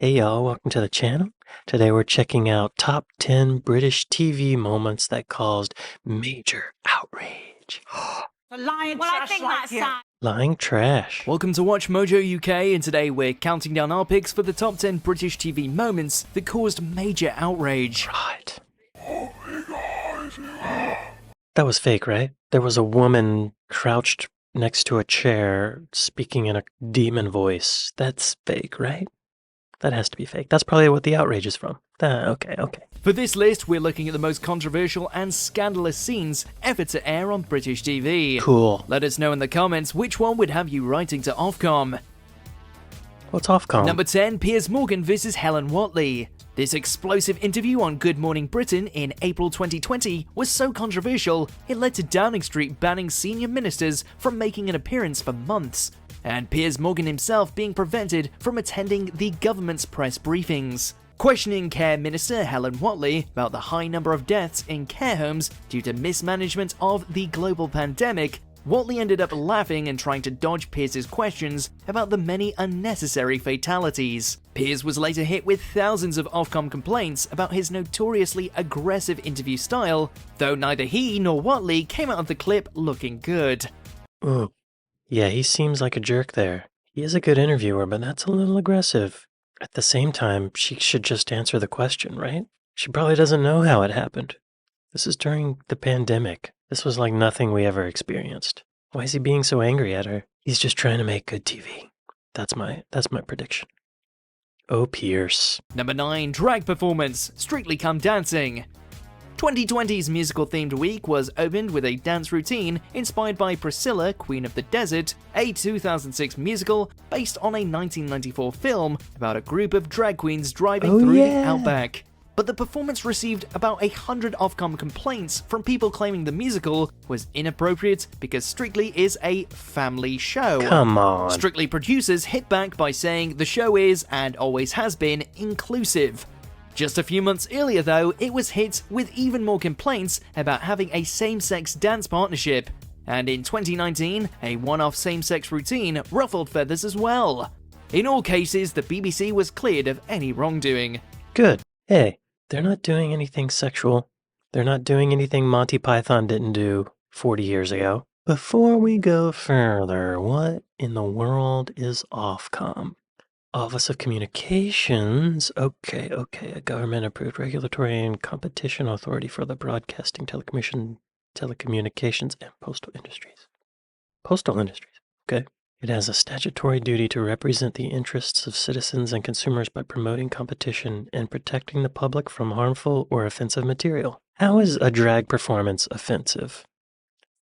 Hey y'all, welcome to the channel. Today we're checking out top 10 British TV moments that caused major outrage. Lying trash. Welcome to Watch Mojo UK, and today we're counting down our picks for the top 10 British TV moments that caused major outrage. Right. That was fake, right? There was a woman crouched next to a chair speaking in a demon voice. That's fake, right? That has to be fake. That's probably what the outrage is from. Okay. For this list, we're looking at the most controversial and scandalous scenes ever to air on British TV. Cool. Let us know in the comments which one would have you writing to Ofcom. What's Ofcom? Number 10, Piers Morgan vs Helen Whatley. This explosive interview on Good Morning Britain in April 2020 was so controversial, it led to Downing Street banning senior ministers from making an appearance for months, and Piers Morgan himself being prevented from attending the government's press briefings. Questioning Care Minister Helen Whatley about the high number of deaths in care homes due to mismanagement of the global pandemic, Whatley ended up laughing and trying to dodge Piers' questions about the many unnecessary fatalities. Piers was later hit with thousands of Ofcom complaints about his notoriously aggressive interview style, though neither he nor Whatley came out of the clip looking good. Ooh. Yeah, he seems like a jerk there. He is a good interviewer, but that's a little aggressive. At the same time, she should just answer the question, right? She probably doesn't know how it happened. This is during the pandemic. This was like nothing we ever experienced. Why is he being so angry at her? He's just trying to make good TV. That's my prediction. Oh, Pierce. Number 9, drag performance, Strictly Come Dancing. 2020's musical-themed week was opened with a dance routine inspired by Priscilla, Queen of the Desert, a 2006 musical based on a 1994 film about a group of drag queens driving through the outback. But the performance received about 100 Ofcom complaints from people claiming the musical was inappropriate because Strictly is a family show. Come on. Strictly producers hit back by saying the show is, and always has been, inclusive. Just a few months earlier though, it was hit with even more complaints about having a same-sex dance partnership. And in 2019, a one-off same-sex routine ruffled feathers as well. In all cases, the BBC was cleared of any wrongdoing. Good. Hey, they're not doing anything sexual. They're not doing anything Monty Python didn't do 40 years ago. Before we go further, what in the world is Ofcom? Office of Communications. Okay. A government-approved regulatory and competition authority for the broadcasting, telecommunications, and postal industries. Postal industries. Okay. It has a statutory duty to represent the interests of citizens and consumers by promoting competition and protecting the public from harmful or offensive material. How is a drag performance offensive?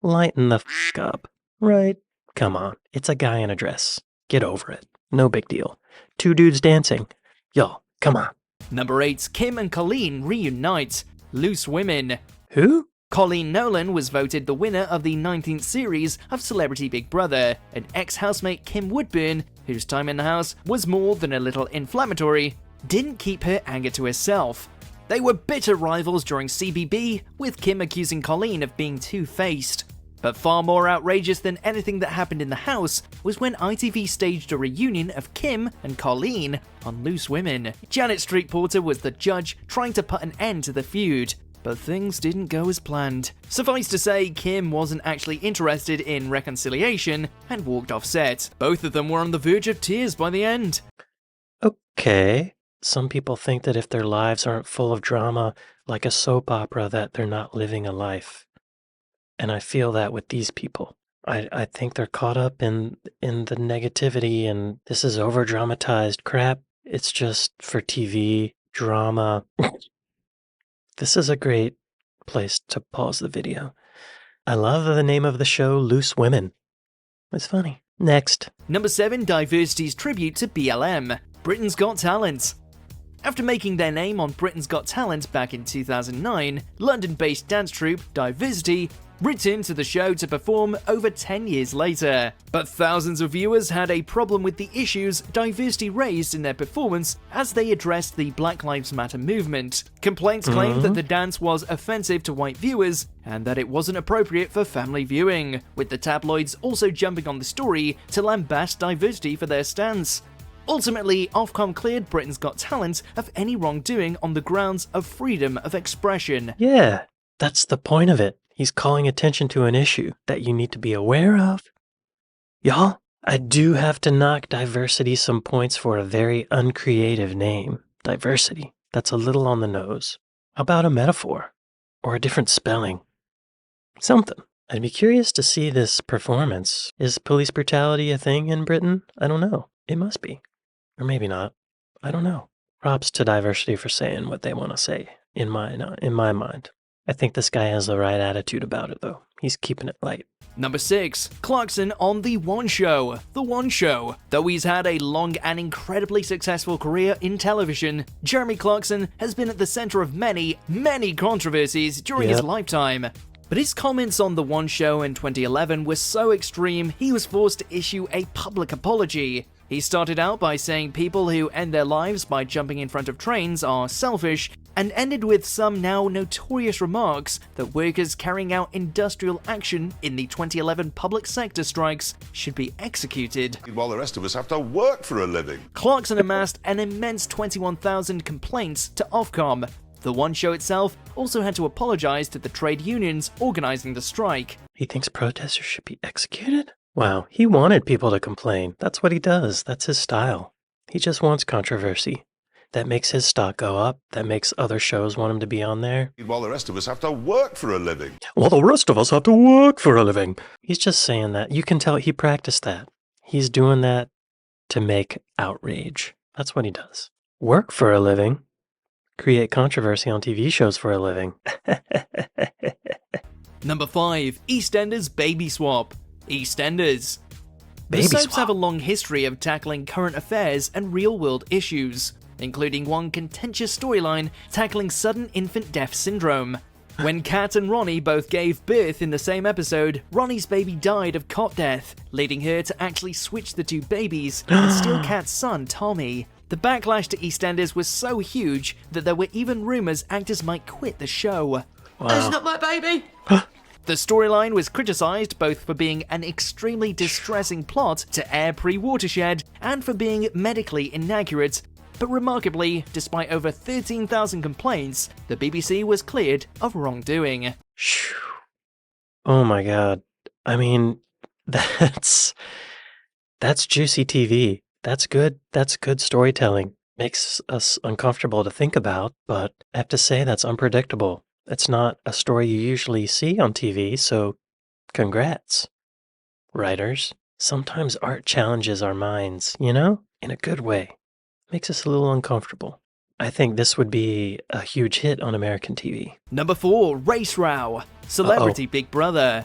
Lighten the f*** up. Right? Come on. It's a guy in a dress. Get over it. No big deal. 2 dudes dancing. Y'all, come on. Number 8, Kim and Colleen reunite. Loose Women. Who? Colleen Nolan was voted the winner of the 19th series of Celebrity Big Brother, and ex-housemate Kim Woodburn, whose time in the house was more than a little inflammatory, didn't keep her anger to herself. They were bitter rivals during CBB, with Kim accusing Colleen of being two-faced. But far more outrageous than anything that happened in the house was when ITV staged a reunion of Kim and Colleen on Loose Women. Janet Street Porter was the judge trying to put an end to the feud, but things didn't go as planned. Suffice to say, Kim wasn't actually interested in reconciliation and walked off set. Both of them were on the verge of tears by the end. Okay. Some people think that if their lives aren't full of drama, like a soap opera, that they're not living a life. And I feel that with these people. I think they're caught up in the negativity, and this is over-dramatized crap. It's just for TV, drama. This is a great place to pause the video. I love the name of the show, Loose Women. It's funny. Next. Number 7, Diversity's tribute to BLM. Britain's Got Talent. After making their name on Britain's Got Talent back in 2009, London-based dance troupe Diversity returned to the show to perform over 10 years later. But thousands of viewers had a problem with the issues Diversity raised in their performance as they addressed the Black Lives Matter movement. Complaints claimed that the dance was offensive to white viewers and that it wasn't appropriate for family viewing, with the tabloids also jumping on the story to lambaste Diversity for their stance. Ultimately, Ofcom cleared Britain's Got Talent of any wrongdoing on the grounds of freedom of expression. Yeah, that's the point of it. He's calling attention to an issue that you need to be aware of. Y'all, I do have to knock diversity some points for a very uncreative name. Diversity. That's a little on the nose. How about a metaphor? Or a different spelling? Something. I'd be curious to see this performance. Is police brutality a thing in Britain? I don't know. It must be. Or maybe not. I don't know. Props to diversity for saying what they want to say, in my mind. I think this guy has the right attitude about it, though. He's keeping it light. Number 6. Clarkson on The One Show. The One Show. Though he's had a long and incredibly successful career in television, Jeremy Clarkson has been at the center of many, many controversies during his lifetime. But his comments on The One Show in 2011 were so extreme, he was forced to issue a public apology. He started out by saying people who end their lives by jumping in front of trains are selfish, and ended with some now notorious remarks that workers carrying out industrial action in the 2011 public sector strikes should be executed. While the rest of us have to work for a living. Clarkson amassed an immense 21,000 complaints to Ofcom. The One Show itself also had to apologize to the trade unions organizing the strike. He thinks protesters should be executed? Wow, he wanted people to complain. That's what he does. That's his style. He just wants controversy. That makes his stock go up. That makes other shows want him to be on there. While the rest of us have to work for a living. Well, the rest of us have to work for a living. He's just saying that. You can tell he practiced that. He's doing that to make outrage. That's what he does. Work for a living. Create controversy on TV shows for a living. Number 5. EastEnders Baby Swap. EastEnders. Baby The soaps swap. have a long history of tackling current affairs and real-world issues, including one contentious storyline tackling sudden infant death syndrome. When Kat and Ronnie both gave birth in the same episode, Ronnie's baby died of cot death, leading her to actually switch the two babies and steal Kat's son, Tommy. The backlash to EastEnders was so huge that there were even rumors actors might quit the show. Wow. That's not my baby. The storyline was criticised both for being an extremely distressing plot to air pre-Watershed and for being medically inaccurate. But remarkably, despite over 13,000 complaints, the BBC was cleared of wrongdoing. Shoo. Oh my god. I mean, that's juicy TV. That's good storytelling. Makes us uncomfortable to think about, but I have to say that's unpredictable. It's not a story you usually see on TV, so congrats, writers. Sometimes art challenges our minds, in a good way. Makes us a little uncomfortable. I think this would be a huge hit on American TV. Number 4. Race Row. Celebrity Big Brother.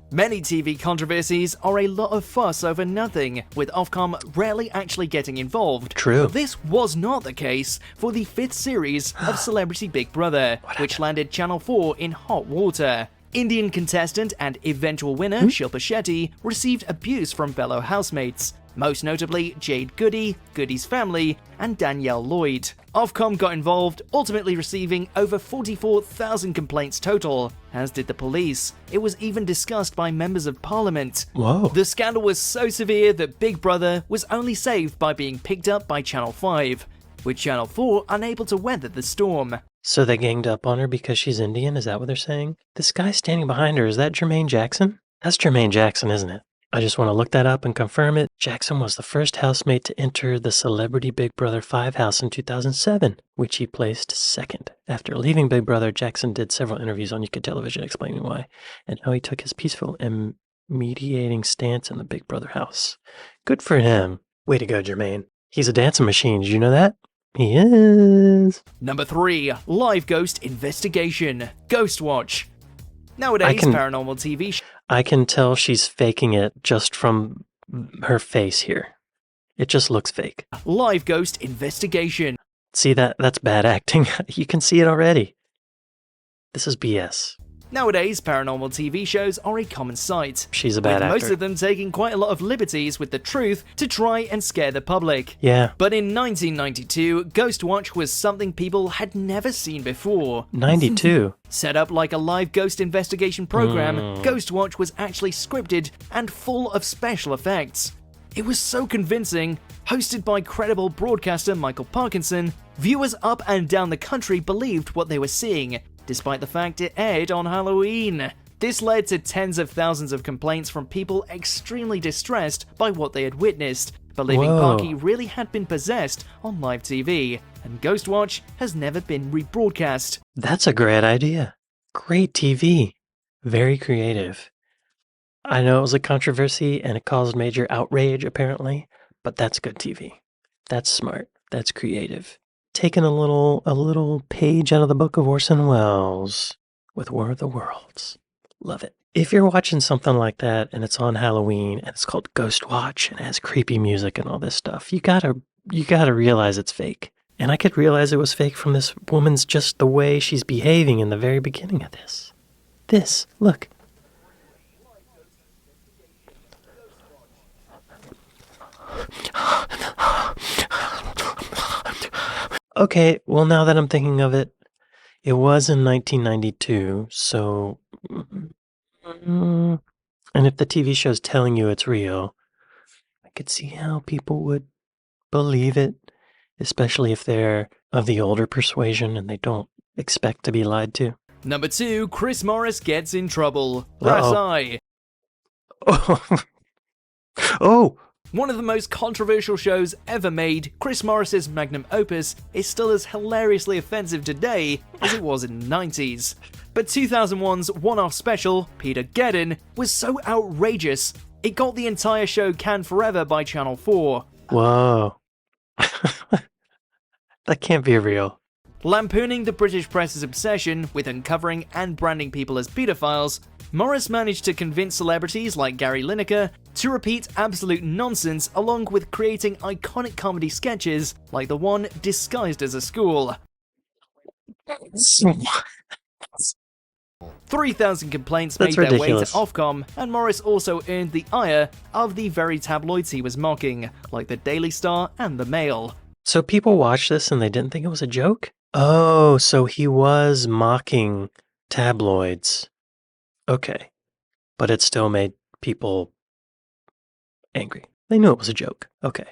Many TV controversies are a lot of fuss over nothing, with Ofcom rarely actually getting involved. True. But this was not the case for the 5th series of Celebrity Big Brother, which landed Channel 4 in hot water. Indian contestant and eventual winner Shilpa Shetty received abuse from fellow housemates, most notably Jade Goody, Goody's family, and Danielle Lloyd. Ofcom got involved, ultimately receiving over 44,000 complaints total, as did the police. It was even discussed by members of parliament. Whoa. The scandal was so severe that Big Brother was only saved by being picked up by Channel 5, with Channel 4 unable to weather the storm. So they ganged up on her because she's Indian? Is that what they're saying? This guy standing behind her, is that Jermaine Jackson? That's Jermaine Jackson, isn't it? I just want to look that up and confirm it. Jackson was the first housemate to enter the Celebrity Big Brother 5 house in 2007, which he placed second. After leaving Big Brother, Jackson did several interviews on UK television explaining why, and how he took his peaceful and mediating stance in the Big Brother house. Good for him. Way to go, Jermaine. He's a dancing machine. Did you know that? He is. Number 3. Live Ghost Investigation. Ghost Watch. Nowadays, paranormal TV I can tell she's faking it just from her face here. It just looks fake. Live Ghost Investigation. See, that's bad acting. You can see it already. This is BS. Nowadays, paranormal TV shows are a common sight, She's a bad with most actor. of them taking quite a lot of liberties with the truth to try and scare the public. Yeah. But in 1992, Ghost Watch was something people had never seen before. 92. Set up like a live ghost investigation program, Ghost Watch was actually scripted and full of special effects. It was so convincing. Hosted by credible broadcaster Michael Parkinson, viewers up and down the country believed what they were seeing, despite the fact it aired on Halloween. This led to tens of thousands of complaints from people extremely distressed by what they had witnessed, believing Whoa. Parky really had been possessed on live TV, and Ghostwatch has never been rebroadcast. That's a great idea. Great TV. Very creative. I know it was a controversy and it caused major outrage, apparently, but that's good TV. That's smart. That's creative. Taking a little page out of the book of Orson Welles with War of the Worlds. Love it. If you're watching something like that and it's on Halloween and it's called Ghostwatch and it has creepy music and all this stuff, you gotta realize it's fake. And I could realize it was fake from this woman's just the way she's behaving in the very beginning of this. Look. Okay, well, now that I'm thinking of it, it was in 1992, so... And if the TV show's telling you it's real, I could see how people would believe it, especially if they're of the older persuasion and they don't expect to be lied to. Number 2, Chris Morris gets in trouble. Brass Eye. Oh! One of the most controversial shows ever made, Chris Morris's magnum opus is still as hilariously offensive today as it was in the 90s. But 2001's one-off special, Peter Geddon, was so outrageous, it got the entire show canned forever by Channel 4. Whoa. That can't be real. Lampooning the British press's obsession with uncovering and branding people as paedophiles, Morris managed to convince celebrities like Gary Lineker to repeat absolute nonsense along with creating iconic comedy sketches like the one disguised as a school. 3,000 complaints made their way to Ofcom, and Morris also earned the ire of the very tabloids he was mocking, like the Daily Star and the Mail. So people watched this and they didn't think it was a joke? Oh, so he was mocking tabloids. Okay. But it still made people angry. They knew it was a joke. Okay.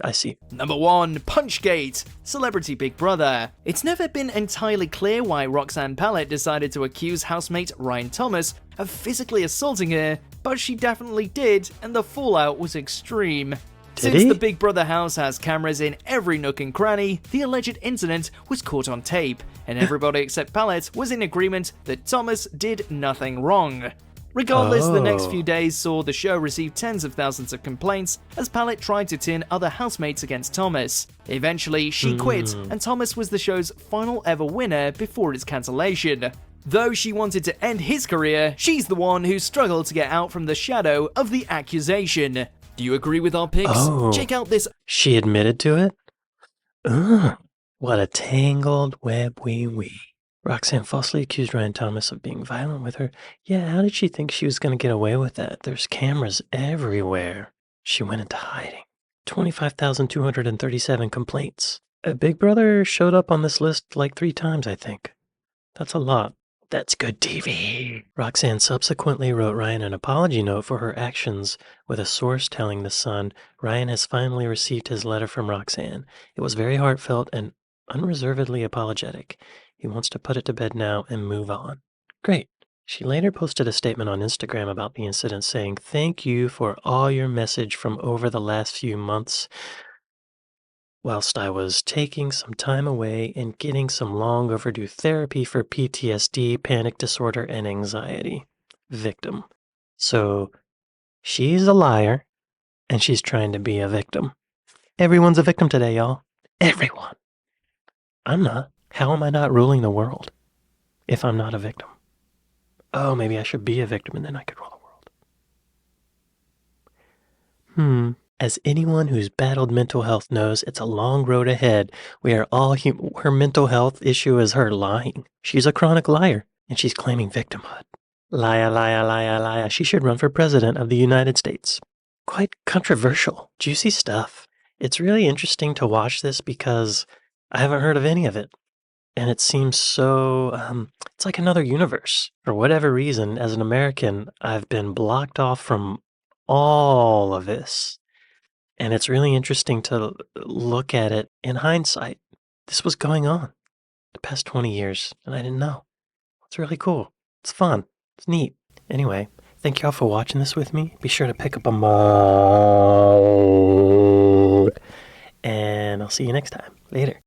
I see. Number 1, Punchgate, Celebrity Big Brother. It's never been entirely clear why Roxanne Pallett decided to accuse housemate Ryan Thomas of physically assaulting her, but she definitely did, and the fallout was extreme. Since the Big Brother house has cameras in every nook and cranny, the alleged incident was caught on tape, and everybody except Pallett was in agreement that Thomas did nothing wrong. Regardless, the next few days saw the show receive tens of thousands of complaints as Pallett tried to turn other housemates against Thomas. Eventually, she quit, and Thomas was the show's final ever winner before its cancellation. Though she wanted to end his career, she's the one who struggled to get out from the shadow of the accusation. Do you agree with our picks? Check out this. She admitted to it? Ugh, what a tangled web we weave. Roxanne falsely accused Ryan Thomas of being violent with her. Yeah, how did she think she was going to get away with that? There's cameras everywhere. She went into hiding. 25,237 complaints. Big Brother showed up on this list like 3 times, I think. That's a lot. That's good TV. Roxanne subsequently wrote Ryan an apology note for her actions, with a source telling The Sun Ryan has finally received his letter from Roxanne. It was very heartfelt and unreservedly apologetic. He wants to put it to bed now and move on. Great. She later posted a statement on Instagram about the incident saying, "Thank you for all your message from over the last few months. Whilst I was taking some time away and getting some long overdue therapy for PTSD, panic disorder, and anxiety." Victim. So she's a liar and she's trying to be a victim. Everyone's a victim today, y'all. Everyone. I'm not. How am I not ruling the world if I'm not a victim? Oh, maybe I should be a victim and then I could rule the world. As anyone who's battled mental health knows, it's a long road ahead. We are all her mental health issue is her lying. She's a chronic liar, and she's claiming victimhood. Liar, liar, liar, liar. She should run for president of the United States. Quite controversial, juicy stuff. It's really interesting to watch this because I haven't heard of any of it. And it seems so, it's like another universe. For whatever reason, as an American, I've been blocked off from all of this. And it's really interesting to look at it in hindsight. This was going on the past 20 years, and I didn't know. It's really cool. It's fun. It's neat. Anyway, thank y'all for watching this with me. Be sure to pick up a mug. And I'll see you next time. Later.